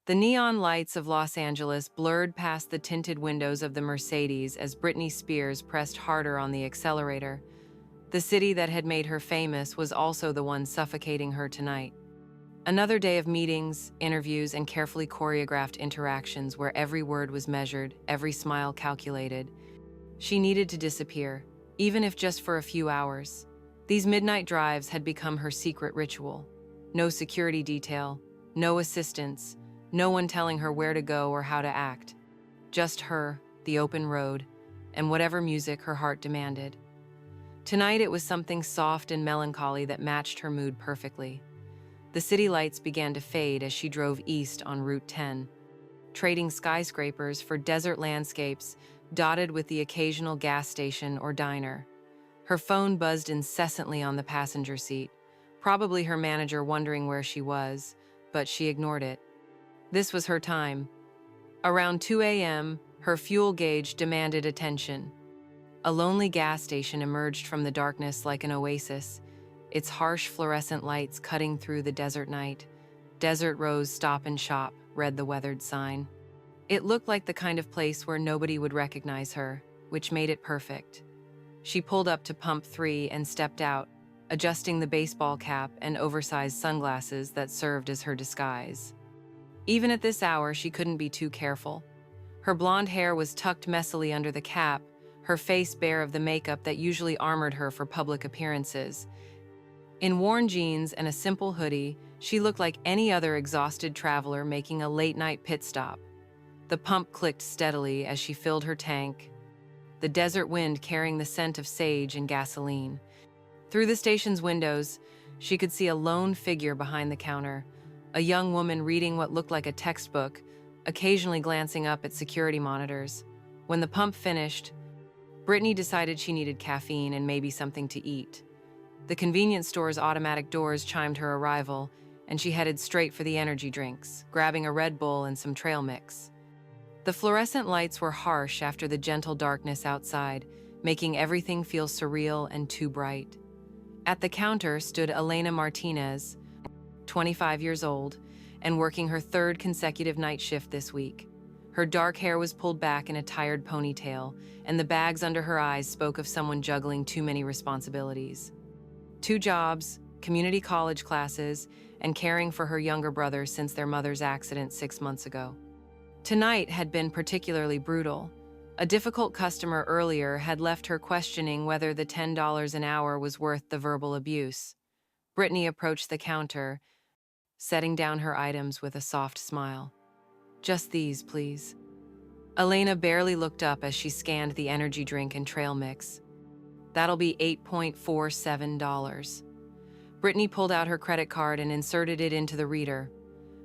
The neon lights of Los Angeles blurred past the tinted windows of the Mercedes as Britney Spears pressed harder on the accelerator. The city that had made her famous was also the one suffocating her tonight. Another day of meetings, interviews, and carefully choreographed interactions where every word was measured, every smile calculated. She needed to disappear, even if just for a few hours. These midnight drives had become her secret ritual. No security detail, no assistance, no one telling her where to go or how to act. Just her, the open road, and whatever music her heart demanded. Tonight it was something soft and melancholy that matched her mood perfectly. The city lights began to fade as she drove east on Route 10, trading skyscrapers for desert landscapes dotted with the occasional gas station or diner. Her phone buzzed incessantly on the passenger seat, probably her manager wondering where she was, but she ignored it. This was her time. Around 2 a.m., her fuel gauge demanded attention. A lonely gas station emerged from the darkness like an oasis, its harsh fluorescent lights cutting through the desert night. Desert Rose Stop and Shop, read the weathered sign. It looked like the kind of place where nobody would recognize her, which made it perfect. She pulled up to pump 3 and stepped out, adjusting the baseball cap and oversized sunglasses that served as her disguise. Even at this hour, she couldn't be too careful. Her blonde hair was tucked messily under the cap, her face bare of the makeup that usually armored her for public appearances. In worn jeans and a simple hoodie, she looked like any other exhausted traveler making a late-night pit stop. The pump clicked steadily as she filled her tank, the desert wind carrying the scent of sage and gasoline. Through the station's windows, she could see a lone figure behind the counter, a young woman reading what looked like a textbook, occasionally glancing up at security monitors. When the pump finished, Britney decided she needed caffeine and maybe something to eat. The convenience store's automatic doors chimed her arrival, and she headed straight for the energy drinks, grabbing a Red Bull and some trail mix. The fluorescent lights were harsh after the gentle darkness outside, making everything feel surreal and too bright. At the counter stood Elena Martinez, 25 years old, and working her third consecutive night shift this week. Her dark hair was pulled back in a tired ponytail, and the bags under her eyes spoke of someone juggling too many responsibilities. 2 jobs, community college classes, and caring for her younger brother since their mother's accident 6 months ago. Tonight had been particularly brutal. A difficult customer earlier had left her questioning whether the $10 an hour was worth the verbal abuse. Britney approached the counter, setting down her items with a soft smile. "Just these, please." Elena barely looked up as she scanned the energy drink and trail mix. "That'll be $8.47. Britney pulled out her credit card and inserted it into the reader.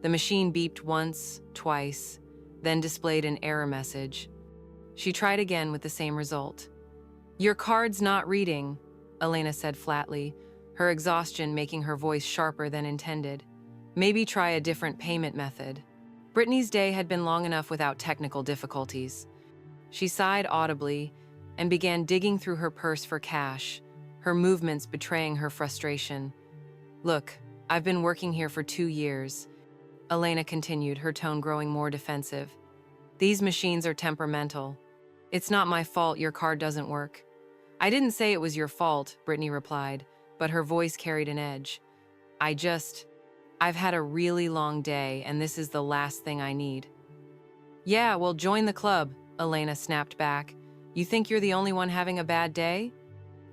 The machine beeped once, twice, then displayed an error message. She tried again with the same result. "Your card's not reading," Elena said flatly, her exhaustion making her voice sharper than intended. "Maybe try a different payment method." Britney's day had been long enough without technical difficulties. She sighed audibly and began digging through her purse for cash, her movements betraying her frustration. "Look, I've been working here for 2 years," Elena continued, her tone growing more defensive. "These machines are temperamental. It's not my fault your card doesn't work." "I didn't say it was your fault," Britney replied, but her voice carried an edge. I've had a really long day, and this is the last thing I need." "Yeah, well, join the club," Elena snapped back. "You think you're the only one having a bad day?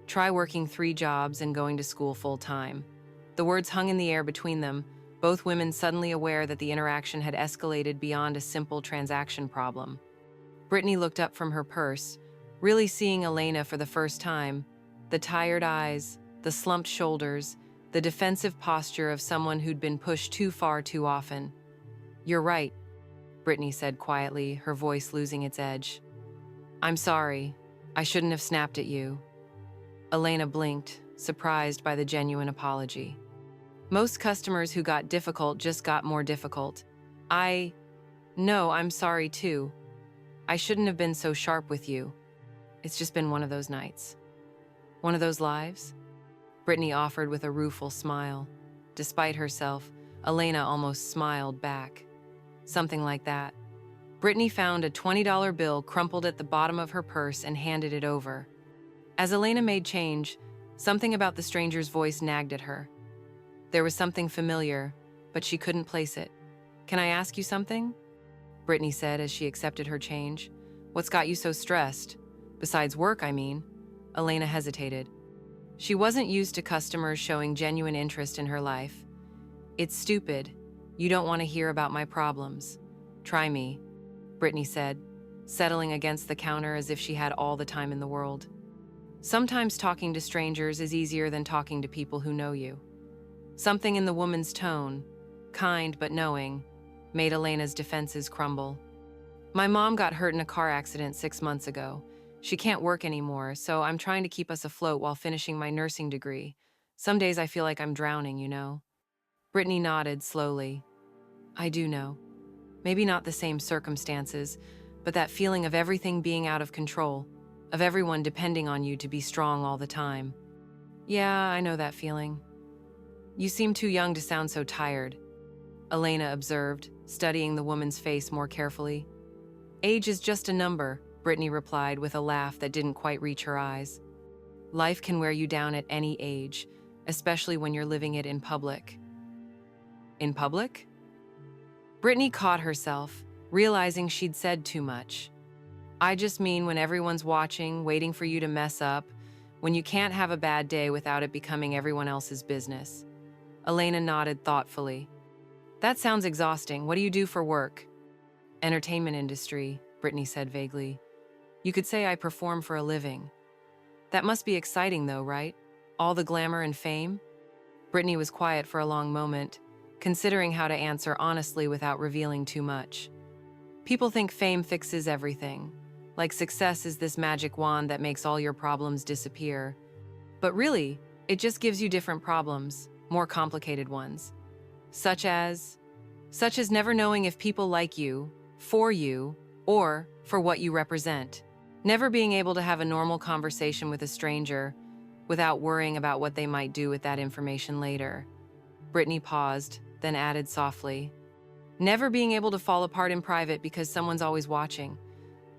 Try working 3 jobs and going to school full-time." The words hung in the air between them, both women suddenly aware that the interaction had escalated beyond a simple transaction problem. Britney looked up from her purse, really seeing Elena for the first time. The tired eyes, the slumped shoulders, the defensive posture of someone who'd been pushed too far too often. "You're right," Britney said quietly, her voice losing its edge. "I'm sorry. I shouldn't have snapped at you." Elena blinked, surprised by the genuine apology. "Most customers who got difficult just got more difficult. No, I'm sorry too. I shouldn't have been so sharp with you. It's just been one of those nights." "One of those lives?" Britney offered with a rueful smile. Despite herself, Elena almost smiled back. Something like that. Britney found a $20 bill crumpled at the bottom of her purse and handed it over. As Elena made change, something about the stranger's voice nagged at her. There was something familiar, but she couldn't place it. "Can I ask you something?" Britney said as she accepted her change. "What's got you so stressed? Besides work, I mean." Elena hesitated. She wasn't used to customers showing genuine interest in her life. "It's stupid. You don't want to hear about my problems. Try me," Britney said, settling against the counter as if she had all the time in the world. Sometimes talking to strangers is easier than talking to people who know you. Something in the woman's tone, kind but knowing, made Elena's defenses crumble. "My mom got hurt in a car accident 6 months ago. She can't work anymore, so I'm trying to keep us afloat while finishing my nursing degree. Some days I feel like I'm drowning, you know." Britney nodded slowly. "I do know. Maybe not the same circumstances, but that feeling of everything being out of control, of everyone depending on you to be strong all the time." "Yeah, I know that feeling. You seem too young to sound so tired," Elena observed, studying the woman's face more carefully. "Age is just a number," Britney replied with a laugh that didn't quite reach her eyes. "Life can wear you down at any age, especially when you're living it in public." "In public?" Britney caught herself, realizing she'd said too much. "I just mean when everyone's watching, waiting for you to mess up, when you can't have a bad day without it becoming everyone else's business." Elena nodded thoughtfully. "That sounds exhausting. What do you do for work?" "Entertainment industry," Britney said vaguely. "You could say I perform for a living." "That must be exciting though, right? All the glamour and fame?" Britney was quiet for a long moment, considering how to answer honestly without revealing too much. "People think fame fixes everything, like success is this magic wand that makes all your problems disappear. But really, it just gives you different problems, more complicated ones. Such as never knowing if people like you, or for what you represent. Never being able to have a normal conversation with a stranger without worrying about what they might do with that information later." Britney paused, then added softly, "Never being able to fall apart in private because someone's always watching."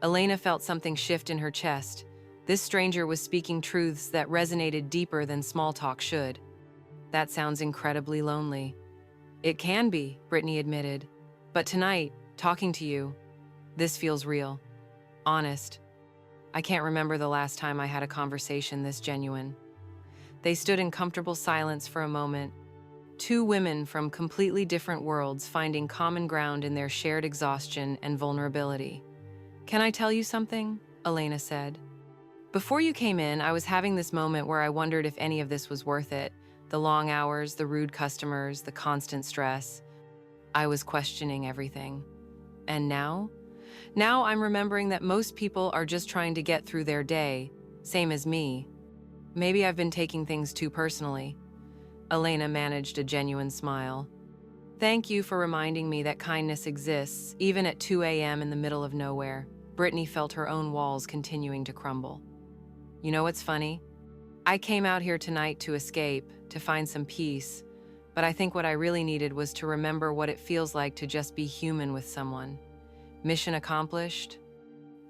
Elena felt something shift in her chest. This stranger was speaking truths that resonated deeper than small talk should. "That sounds incredibly lonely." "It can be," Britney admitted. "But tonight, talking to you, this feels real. Honest. I can't remember the last time I had a conversation this genuine." They stood in comfortable silence for a moment. Two women from completely different worlds finding common ground in their shared exhaustion and vulnerability. "Can I tell you something?" Elena said. "Before you came in, I was having this moment where I wondered if any of this was worth it. The long hours, the rude customers, the constant stress. I was questioning everything. And now? Now I'm remembering that most people are just trying to get through their day, same as me. Maybe I've been taking things too personally." Elena managed a genuine smile. "Thank you for reminding me that kindness exists, even at 2 a.m. in the middle of nowhere." Britney felt her own walls continuing to crumble. "You know what's funny? I came out here tonight to escape, to find some peace, but I think what I really needed was to remember what it feels like to just be human with someone." "Mission accomplished?"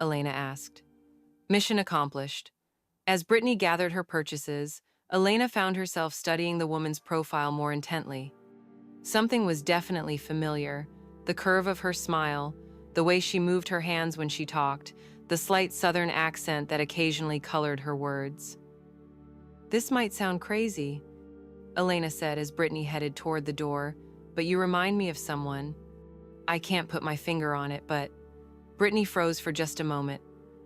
Elena asked. "Mission accomplished." As Britney gathered her purchases, Elena found herself studying the woman's profile more intently. Something was definitely familiar: the curve of her smile, the way she moved her hands when she talked, the slight southern accent that occasionally colored her words. "This might sound crazy," Elena said as Britney headed toward the door, "but you remind me of someone. I can't put my finger on it, but..." Britney froze for just a moment,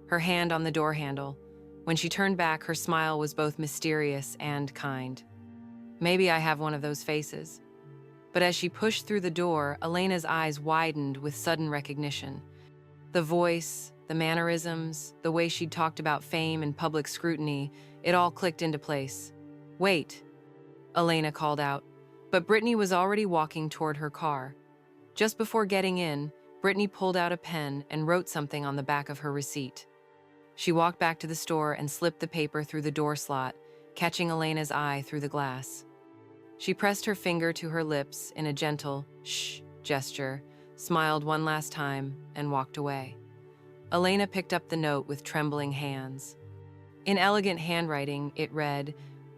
her hand on the door handle. When she turned back, her smile was both mysterious and kind. "Maybe I have one of those faces." But as she pushed through the door, Elena's eyes widened with sudden recognition. The voice, the mannerisms, the way she'd talked about fame and public scrutiny, it all clicked into place. "Wait," Elena called out, but Britney was already walking toward her car. Just before getting in, Britney pulled out a pen and wrote something on the back of her receipt. She walked back to the store and slipped the paper through the door slot, catching Elena's eye through the glass. She pressed her finger to her lips in a gentle, shh gesture, smiled one last time, and walked away. Elena picked up the note with trembling hands. In elegant handwriting, it read,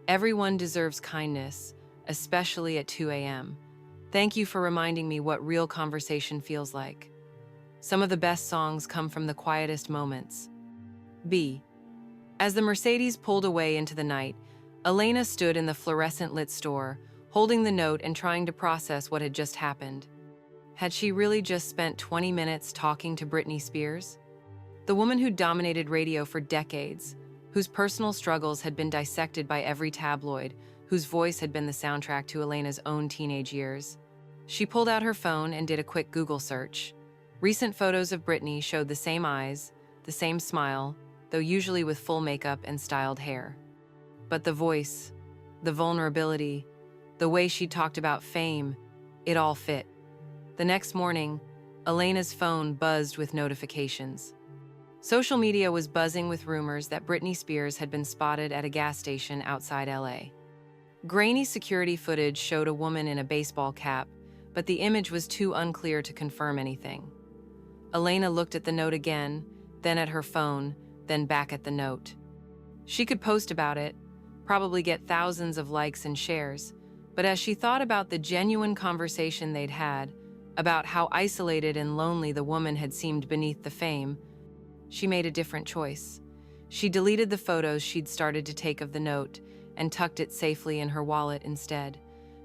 "Everyone deserves kindness, especially at 2 a.m. Thank you for reminding me what real conversation feels like. Some of the best songs come from the quietest moments." B. As the Mercedes pulled away into the night, Elena stood in the fluorescent-lit store, holding the note and trying to process what had just happened. Had she really just spent 20 minutes talking to Britney Spears? The woman who dominated radio for decades, whose personal struggles had been dissected by every tabloid, whose voice had been the soundtrack to Elena's own teenage years. She pulled out her phone and did a quick Google search. Recent photos of Britney showed the same eyes, the same smile, though usually with full makeup and styled hair. But the voice, the vulnerability, the way she talked about fame, it all fit. The next morning, Elena's phone buzzed with notifications. Social media was buzzing with rumors that Britney Spears had been spotted at a gas station outside LA. Grainy security footage showed a woman in a baseball cap, but the image was too unclear to confirm anything. Elena looked at the note again, then at her phone, then back at the note. She could post about it, probably get thousands of likes and shares, but as she thought about the genuine conversation they'd had, about how isolated and lonely the woman had seemed beneath the fame, she made a different choice. She deleted the photos she'd started to take of the note and tucked it safely in her wallet instead.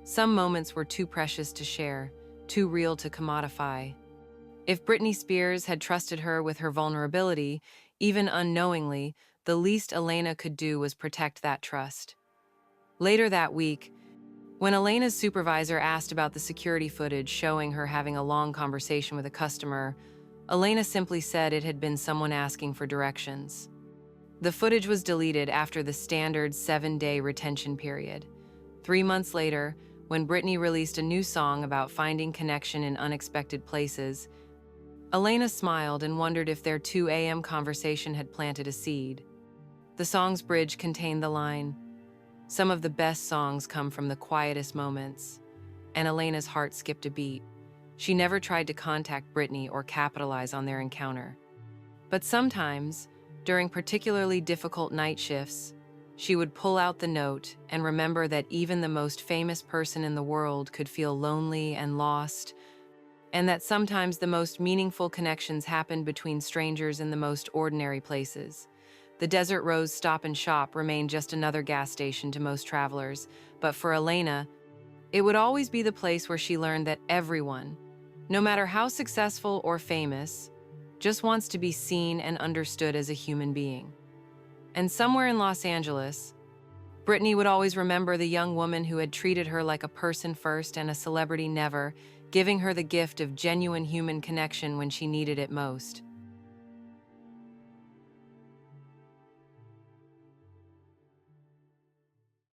Some moments were too precious to share, too real to commodify. If Britney Spears had trusted her with her vulnerability, even unknowingly, the least Elena could do was protect that trust. Later that week, when Elena's supervisor asked about the security footage showing her having a long conversation with a customer, Elena simply said it had been someone asking for directions. The footage was deleted after the standard 7-day retention period. 3 months later, when Britney released a new song about finding connection in unexpected places, Elena smiled and wondered if their 2 a.m. conversation had planted a seed. The song's bridge contained the line, "Some of the best songs come from the quietest moments," and Elena's heart skipped a beat. She never tried to contact Britney or capitalize on their encounter. But sometimes, during particularly difficult night shifts, she would pull out the note and remember that even the most famous person in the world could feel lonely and lost, and that sometimes the most meaningful connections happened between strangers in the most ordinary places. The Desert Rose Stop and Shop remained just another gas station to most travelers, but for Elena, it would always be the place where she learned that everyone, no matter how successful or famous, just wants to be seen and understood as a human being. And somewhere in Los Angeles, Britney would always remember the young woman who had treated her like a person first and a celebrity never, giving her the gift of genuine human connection when she needed it most.